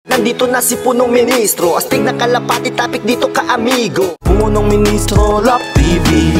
Nandito na si Punong Ministro, astig na kalapati, topic dito ka amigo. Punong Ministro, Love TV.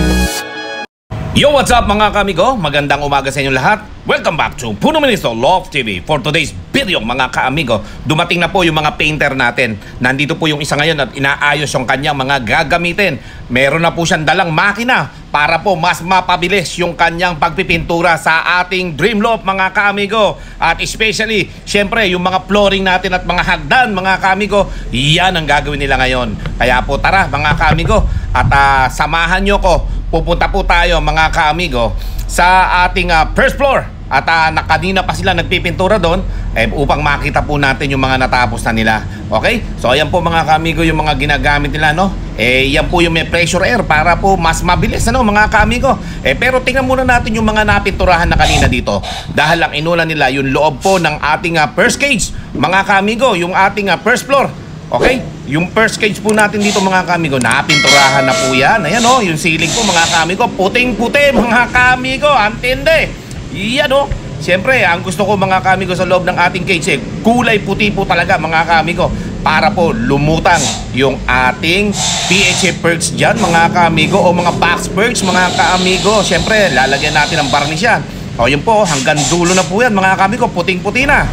Yo, what's up mga kaamigo? Magandang umaga sa inyo lahat. Welcome back to Punong Ministro Love TV. For today's video mga kaamigo, dumating na po yung mga painter natin. Nandito po yung isa ngayon at inaayos yung kanyang mga gagamitin. Meron na po siyang dalang makina para po mas mapabilis yung kanyang pagpipintura sa ating Dreamloft mga kaamigo. At especially, syempre, yung mga flooring natin at mga hagdan mga kaamigo, yan ang gagawin nila ngayon. Kaya po tara mga kaamigo at samahan nyo ko. Pupunta po tayo mga kaamigo sa ating first floor. At kanina pa sila nagpipintura doon upang makita po natin yung mga natapos na nila. Okay? So ayan po mga kaamigo yung mga ginagamit nila, no? Yan po yung may pressure air para po mas mabilis, ano mga kaamigo. Pero tingnan muna natin yung mga napinturahan na kanina dito. Dahil ang inulan nila yung loob po ng ating first cage. Mga kaamigo, yung ating first floor. Okay? Yung first cage po natin dito mga kaamigo, napinturahan na po yan. Ayan o, yung ceiling po mga kaamigo, puting-puti mga kaamigo, antindi. Yan o. Siyempre, ang gusto ko mga kaamigo sa loob ng ating cage, kulay puti po talaga mga kaamigo, para po lumutang yung ating PHA perks dyan mga kaamigo, o mga box perks mga kaamigo. Siyempre, lalagyan natin ng varnish yan. O yun po, hanggang dulo na po yan mga kaamigo, puting-puti na.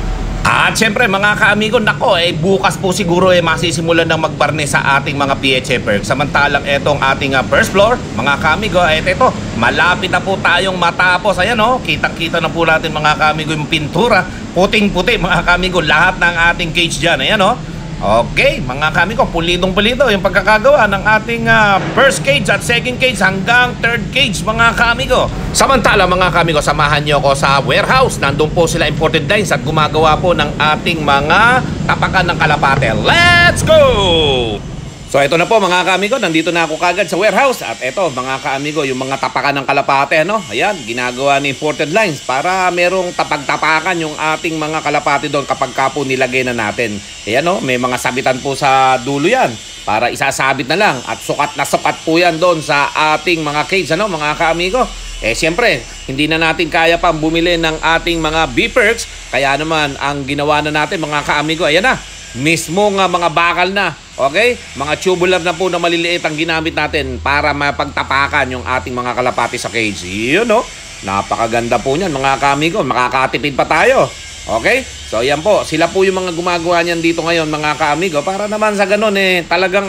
At syempre mga kaamigo, nako bukas po siguro masisimulan ng magbarne sa ating mga PHA perks. Samantalang etong ating first floor, mga kaamigo, ito, malapit na po tayong matapos. Ayan o, kitang-kita na po natin mga kaamigo yung pintura. Puting-puti mga kaamigo, lahat ng ating cage dyan. Ayan o. Okay, mga kaamigo, pulitong-pulito yung pagkakagawa ng ating first cage at second cage hanggang third cage mga kaamigo. Samantala mga kaamigo, samahan nyo ako sa warehouse. Nandun po sila imported lines at gumagawa po ng ating mga tapakan ng kalapate. Let's go! So ito na po mga kaamigo, nandito na ako kagad sa warehouse. At ito mga kaamigo, yung mga tapakan ng kalapate, ano? Ayan, ginagawa ni imported lines para merong tapag-tapakan yung ating mga kalapate doon kapag kapo nilagay na natin. Ayan o, may mga sabitan po sa dulo yan para isasabit na lang. At sukat na sukat po yan doon sa ating mga cage, ano mga kaamigo? Siyempre, hindi na natin kaya pang bumili ng ating mga B-perks. Kaya naman, ang ginawa na natin mga kaamigo, ayan na, mismo nga mga bakal na. Okay? Mga tubular na po na maliliit ang ginamit natin para mapagtapakan yung ating mga kalapati sa cage. Yun o. Napakaganda po niyan mga kaamigo. Makakatipid pa tayo. Okay? So yan po. Sila po yung mga gumagawa niyan dito ngayon mga kaamigo. Para naman sa ganun talagang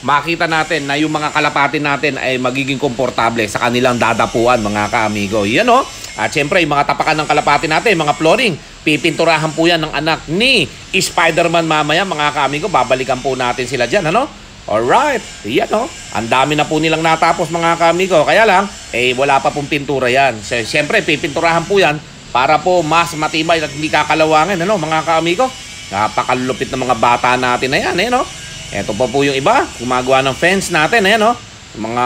makita natin na yung mga kalapati natin ay magiging komportable sa kanilang dadapuan mga kaamigo. Yan o. At syempre yung mga tapakan ng kalapati natin, mga flooring, pipinturahan po yan ng anak ni Spider-Man mamaya mga kaamigo. Babalikan po natin sila dyan, ano? Alright, yan o. Ang dami na po nilang natapos mga kaamigo. Kaya lang, wala pa pong pintura yan. Siyempre, pipinturahan po yan para po mas matibay at hindi kakalawangan, ano mga kaamigo? Napakalupit ng mga bata natin na yan, no? Ito pa po yung iba, gumagawa ng fence natin, ayan o. Mga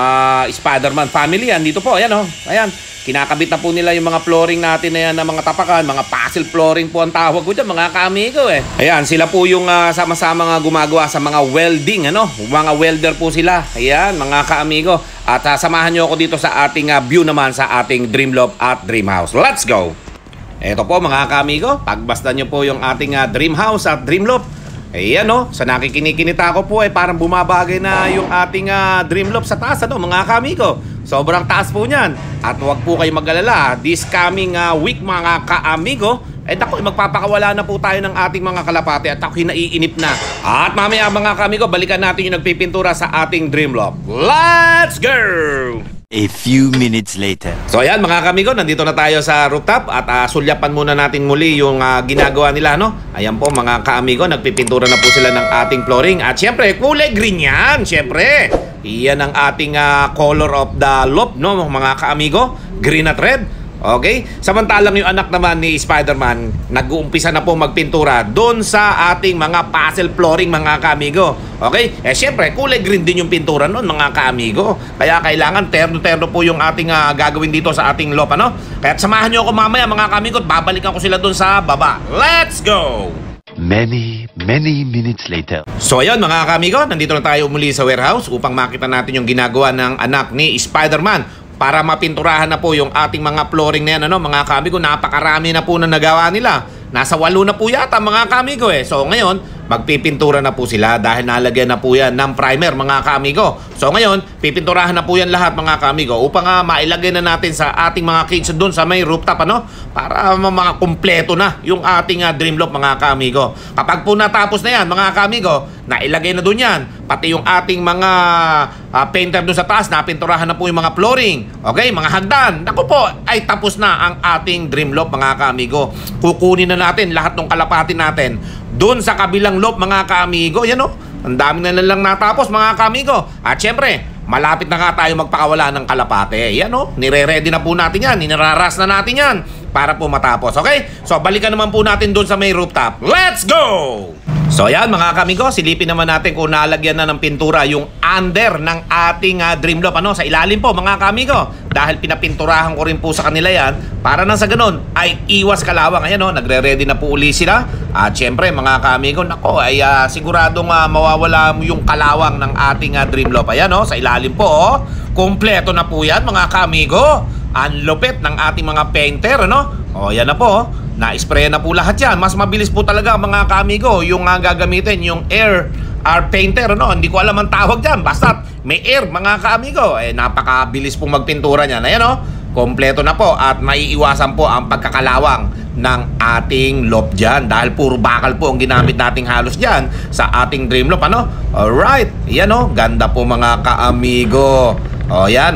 Spider-Man family yan, dito po, ayan o. Ayan. Kinakabit na po nila yung mga flooring natin na yan na mga tapakan, mga puzzle flooring po ang tawag ko dyan, mga kaamigo Ayan, sila po yung sama-sama nga gumagawa sa mga welding, ano? Mga welder po sila. Ayan, mga kaamigo. At samahan nyo ako dito sa ating view naman sa ating Dreamloft at Dreamhouse. Let's go! Ito po mga kaamigo, pagbasta nyo po yung ating Dreamhouse at Dreamloft. Ayan o, sa nakikinikinita ko po parang bumabagay na yung ating Dreamloft sa taas, ano mga kaamigo. Sobrang taas po niyan. At huwag po kayo mag-alala, this coming week mga kaamigo, naku, magpapakawala na po tayo ng ating mga kalapate at ako naiinip na. At mamaya mga kaamigo, balikan natin yung nagpipintura sa ating Dreamloft. Let's go! A few minutes later. So ayan mga kaamigo, nandito na tayo sa rooftop at sulyapan muna natin muli yung ginagawa nila, no? Ayan po mga kaamigo, nagpipintura na po sila ng ating flooring. At syempre, kulay green yan, syempre. Iyan ang ating color of the loft, no mga kaamigo? Green at red. Okay? Samantalang yung anak naman ni Spider-Man, nag-uumpisa na po magpintura doon sa ating mga puzzle flooring mga kaamigo. Okay? Syempre, kulay green din yung pintura noon mga kaamigo. Kaya kailangan terno-terno po yung ating gagawin dito sa ating loft, ano? Kaya samahan nyo ako mamaya mga kaamigo at babalikan ko sila doon sa baba. Let's go! Many minutes later. So ayun mga kaamigo, nandito na tayo muli sa warehouse upang makita natin yung ginagawa ng anak ni Spider-Man. Para mapinturahan na po yung ating mga flooring na yan, ano, mga kaamigo, napakarami na po na nagawa nila. Nasa 8 na po yata mga kaamigo eh. So ngayon, magpipintura na po sila dahil nalagyan na po yan ng primer mga kaamigo. So ngayon, pipinturahan na po yan lahat mga kaamigo upang mailagay na natin sa ating mga cage doon sa may rooftop para mga kumpleto na yung ating Dreamloft mga kaamigo. Kapag po natapos na yan mga kaamigo, nailagay na doon yan. Pati yung ating mga painter doon sa taas, napinturahan na po yung mga flooring. Okay, mga hagdan. Naku po, ay tapos na ang ating Dreamloft mga kaamigo. Kukunin na natin lahat ng kalapati natin doon sa kabilang loft mga kaamigo. Yan ang dami na lang natapos mga kaamigo. At syempre, malapit na nga tayo magpakawala ng kalapate. Yan nire-ready na po natin yan. Niraras na natin yan para po matapos. Okay? So balikan naman po natin doon sa may rooftop. Let's go! So yan mga kaamigo, silipin naman natin kung nalagyan na ng pintura yung under ng ating Dreamloft sa ilalim po mga kaamigo. Dahil pinapinturahan ko rin po sa kanila yan para nang sa ganun ay iwas kalawang. Ayan nagre-ready na po uli sila. At syempre mga kaamigo, nako ay siguradong mawawala yung kalawang ng ating Dreamloft. Ayan sa ilalim po kompleto na po yan mga kaamigo. Ang lupit ng ating mga painter yan na po na-spray na po lahat yan. Mas mabilis po talaga mga kaamigo yung gagamitin yung air painter Hindi ko alam ang tawag dyan. Basta may air mga kaamigo. Napakabilis pong magpintura niyan. Ayan kompleto na po at maiiwasan po ang pagkakalawang ng ating loft dyan. Dahil puro bakal po ang ginamit nating halos dyan sa ating Dreamloft Alright. Yan ganda po mga kaamigo. Yan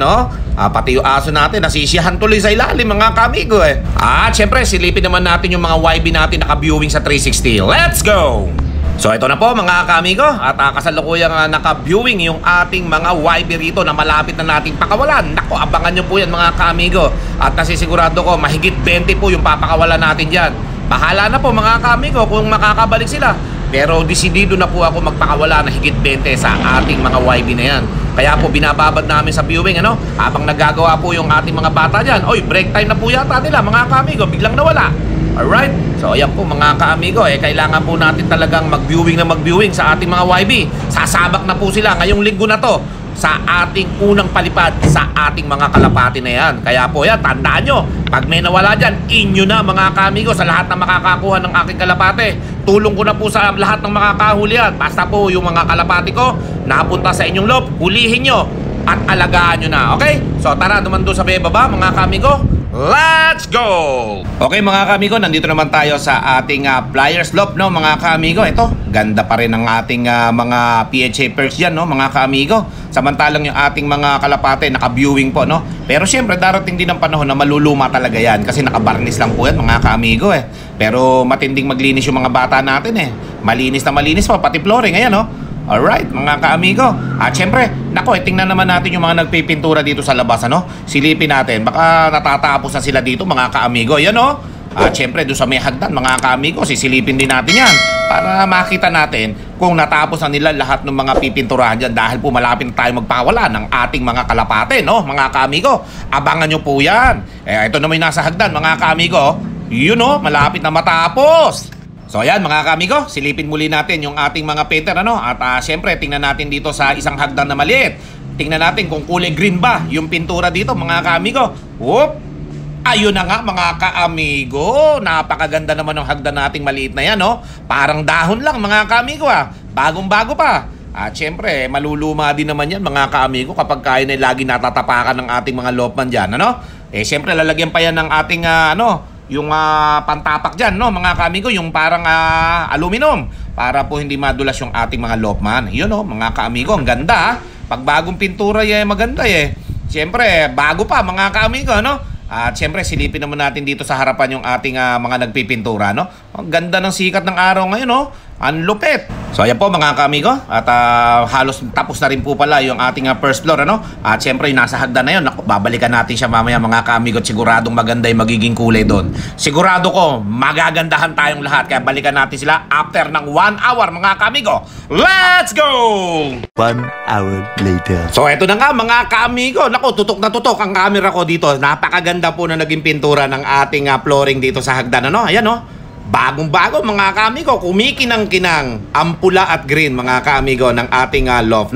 pati yung aso natin nasisiyahan tuloy sa ilalim mga kaamigo At syempre silipin naman natin yung mga YB natin naka-viewing sa 360. Let's go! So ito na po mga kaamigo. At kasalukuyang naka-viewing yung ating mga YB rito na malapit na nating pakawalan. Naku, abangan nyo po yan mga kaamigo. At nasisigurado ko mahigit 20 po yung papakawalan natin dyan. Bahala na po mga kaamigo kung makakabalik sila. Pero desidido na po ako magpakawala na higit 20 sa ating mga YB na yan. Kaya po binababad namin sa viewing habang nagagawa po yung ating mga bata dyan. Oy, break time na po yata nila mga kaamigo. Biglang nawala. Alright? So ayan po mga kaamigo kailangan po natin talagang mag-viewing sa ating mga YB. Sasabak na po sila ngayong linggo na to sa ating unang palipad sa ating mga kalapati na yan. Kaya po yan, tandaan nyo, pag may nawala dyan, inyo na mga kaamigo sa lahat na makakakuha ng aking kalapate. Tulong ko na po sa lahat ng makakahuli yan. Basta po yung mga kalapati ko napunta sa inyong loft, hulihin nyo at alagaan nyo na. Okay? So tara, naman doon sa baba mga kaamigo. Let's go! Okay mga kaamigo, nandito naman tayo sa ating Flyers Loft mga kaamigo. Ito, ganda pa rin ang ating mga PHA perks dyan mga kaamigo. Samantalang yung ating mga kalapate naka-viewing po Pero syempre darating din ang panahon na maluluma talaga yan kasi nakabarnis lang po yan mga kaamigo Pero matinding maglinis yung mga bata natin Malinis na malinis pa, pati flooring ayan Alright mga kaamigo. At syempre, nako tingnan naman natin yung mga nagpipintura dito sa labas Silipin natin, baka natatapos na sila dito mga kaamigo. Yan At syempre doon sa may hagdan mga kaamigo, sisilipin din natin yan para makita natin kung natapos na nila lahat ng mga pipinturahan dyan. Dahil po malapit na tayo magpakawala ng ating mga kalapate mga kaamigo. Abangan nyo po yan. Ito naman yung nasa hagdan mga kaamigo. Yun malapit na matapos. So ayan mga kaamigo, silipin muli natin yung ating mga painter At syempre tingnan natin dito sa isang hagdan na maliit. Tingnan natin kung kulay green ba yung pintura dito mga kaamigo. Whoop! Ayun na nga mga kaamigo. Napakaganda naman ng hagdan nating maliit na yan Parang dahon lang mga kaamigo Bagong-bago pa. At syempre maluluma din naman yan mga kaamigo kapag kaya na lagi natatapakan ng ating mga loftman dyan syempre lalagyan pa yan ng ating yung pantapak dyan mga kaamigo, yung parang aluminum para po hindi madulas yung ating mga loftman. Yun mga kaamigo, ang ganda pag bagong pintura maganda Siyempre bago pa mga kaamigo At siyempre silipin naman natin dito sa harapan yung ating mga nagpipintura Ang ganda ng sikat ng araw ngayon ang lupit. So ayan po mga kaamigo. At halos tapos na rin po pala yung ating first floor At syempre yung nasa hagdan na yun, babalikan natin siya mamaya mga kaamigo. At siguradong maganda yung magiging kulay doon. Sigurado ko magagandahan tayong lahat. Kaya balikan natin sila after ng 1 hour mga kaamigo. Let's go! 1 hour later. So eto na nga mga kaamigo. Naku, tutok na tutok ang camera ko dito. Napakaganda po na naging pintura ng ating flooring dito sa hagdan Ayan bagong-bago mga kaamigo, kumikinang-kinang ang pula at green mga kaamigo ng ating loft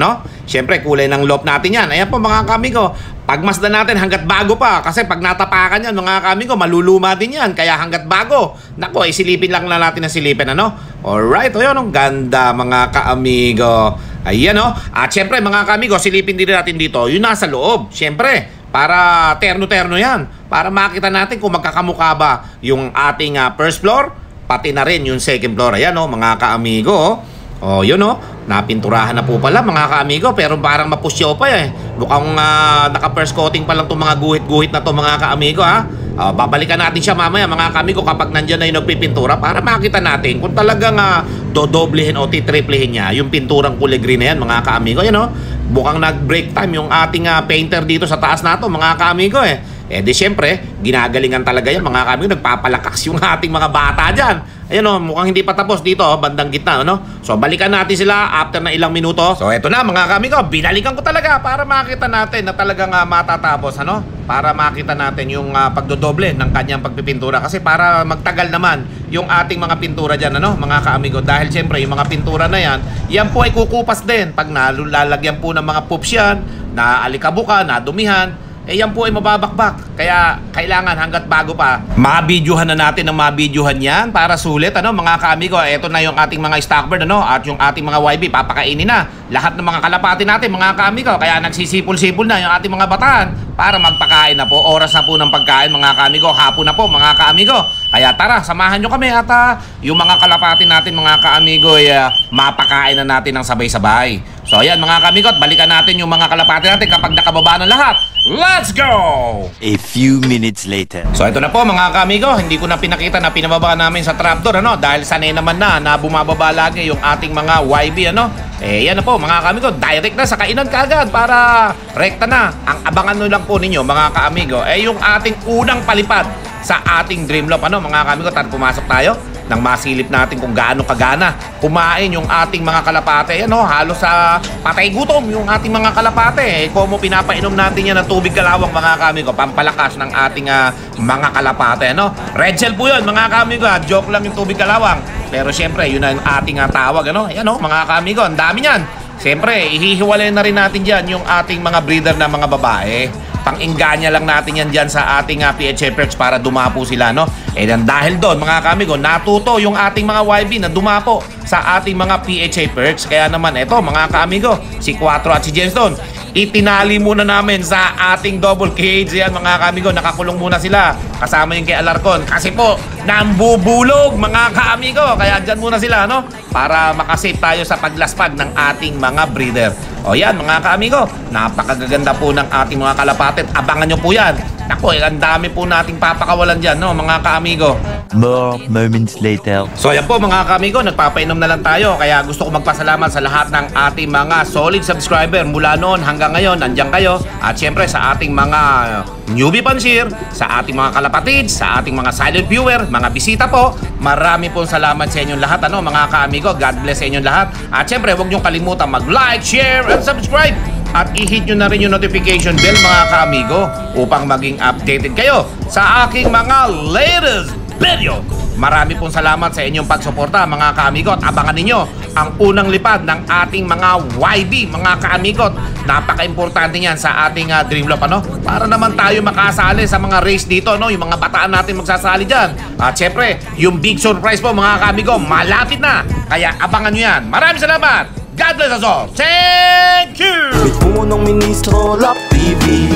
Siyempre, kulay ng loft natin yan. Ayan po mga kamigo, pagmasdan natin hanggat bago pa. Kasi pag natapakan yan mga kamigo, maluluma din yan. Kaya hanggat bago. Nako, silipin lang na natin ang silipin, ano? Alright, o yun, ang ganda mga kaamigo. Ayan, o. At siyempre mga kamigo, silipin din natin dito yung nasa loob. Siyempre, para terno-terno yan. Para makita natin kung magkakamukha ba yung ating first floor, pati na rin yung second floor. Ayan, o, mga kaamigo. O, yun, o. Napinturahan na po pala mga kaamigo, pero parang mapusyaw pa eh. Mukhang naka-first coating pa lang itong mga guhit-guhit na to mga kaamigo, ha. Babalikan natin siya mamaya mga kaamigo kapag nandyan na yung nagpipintura para makita natin kung talagang dodoblehin o titriplehin niya yung pinturang kulay green na yan mga kaamigo. Yan, o. Mukhang nag-break time yung ating painter dito sa taas na to mga kaamigo eh. Eh di syempre, ginagalingan talaga yan mga kamigo, nagpapalakas yung ating mga bata dyan. Ayan o, mukhang hindi pa tapos dito, bandang gitna, ano? So balikan natin sila after na ilang minuto. So eto na mga kamigo, binalikan ko talaga para makita natin na talagang matatapos, ano? Para makita natin yung pagdodoble ng kanyang pagpipintura. Kasi para magtagal naman yung ating mga pintura dyan, ano? Mga kaamigo, dahil syempre yung mga pintura na yan, yan po ay kukupas din. Pag nalalagyan po ng mga poops yan, na alikabuka, na dumihan, eh yan po ay mababakbak. Kaya kailangan hanggat bago pa, mabidyohan na natin ang mabidyohan yan para sulit, ano mga kaamigo. Ito na yung ating mga stockbird, ano, at yung ating mga YB, papakainin na lahat ng mga kalapati natin mga kaamigo. Kaya nagsisipol-sipol na yung ating mga bataan para magpakain na po. Oras na po ng pagkain mga kaamigo, hapon na po mga kaamigo. Kaya tara, samahan nyo kami at yung mga kalapati natin mga kaamigo ay mapakain na natin ng sabay-sabay. So ayan mga kaamigo, balikan natin yung mga kalapati natin kapag nakababa na lahat. Let's go! A few minutes later. So ito na po mga kaamigo, hindi ko na pinakita na pinababa namin sa trapdoor, ano, dahil sanay naman na bumababa lagi yung ating mga YB, ano. Eh yan na po mga kaamigo, direct na sa kainan kaagad para rekta na. Ang abangan nyo lang po ninyo mga kaamigo yung ating unang palipad sa ating Dreamloft, ano mga kaamigo. Tara, pumasok tayo nang masilip natin kung gaano kagana kumain yung ating mga kalapate. Ano, halos sa patay gutom yung ating mga kalapate. Como pinapainom natin yan ng tubig kalawang mga kamigo, pampalakas ng ating mga kalapate, ano. Red Shell po yun mga kamigo, joke lang yung tubig kalawang. Pero syempre yun ang ating tawag, ano. Ayan, mga kamigo, ang dami yan. Syempre ihihiwalay na rin natin dyan yung ating mga breeder na mga babae. Pang-inganya lang natin yan dyan sa ating PHA perch para dumapo sila, no? Eh dahil doon mga kamigo, natuto yung ating mga YB na dumapo sa ating mga PHA perch. Kaya naman eto mga kamigo, si Quattro at si Jenstone, itinali muna namin sa ating double cage. Yan mga kamigo, nakakulong muna sila kasama yung kay Alarcon kasi po nambubulog mga kamigo. Kaya dyan muna sila, no? Para makasave tayo sa paglaspag ng ating mga breeder. O yan mga kaamigo, napakagaganda po ng ating mga kalapate. Abangan nyo po yan. Naku, ang dami po nating papakawalan dyan, no, mga kaamigo. More moments later. So yan po mga kaamigo, nagpapainom na lang tayo. Kaya gusto ko magpasalamat sa lahat ng ating mga solid subscriber mula noon hanggang ngayon. Nandiyan kayo. At syempre sa ating mga newbie pansir, sa ating mga kalapatid, sa ating mga silent viewer, mga bisita po, marami pong salamat sa inyong lahat, ano, mga kaamigo. God bless sa inyong lahat. At syempre huwag niyong kalimutan mag-like, share, and subscribe. At i-hit nyo na rin yung notification bell mga kaamigo upang maging updated kayo sa aking mga latest video. Marami pong salamat sa inyong pagsuporta mga kaamigo. At abangan ninyo ang unang lipad ng ating mga YB mga kaamigo. Napaka-importante yan sa ating Dreamloft, ano? Para naman tayo makasali sa mga race dito, no? Yung mga bataan natin magsasali dyan. At syempre, yung big surprise po mga kaamigo, malapit na. Kaya abangan nyo yan. Maraming salamat. God bless us all. Thank you! Punong Ministro Love TV.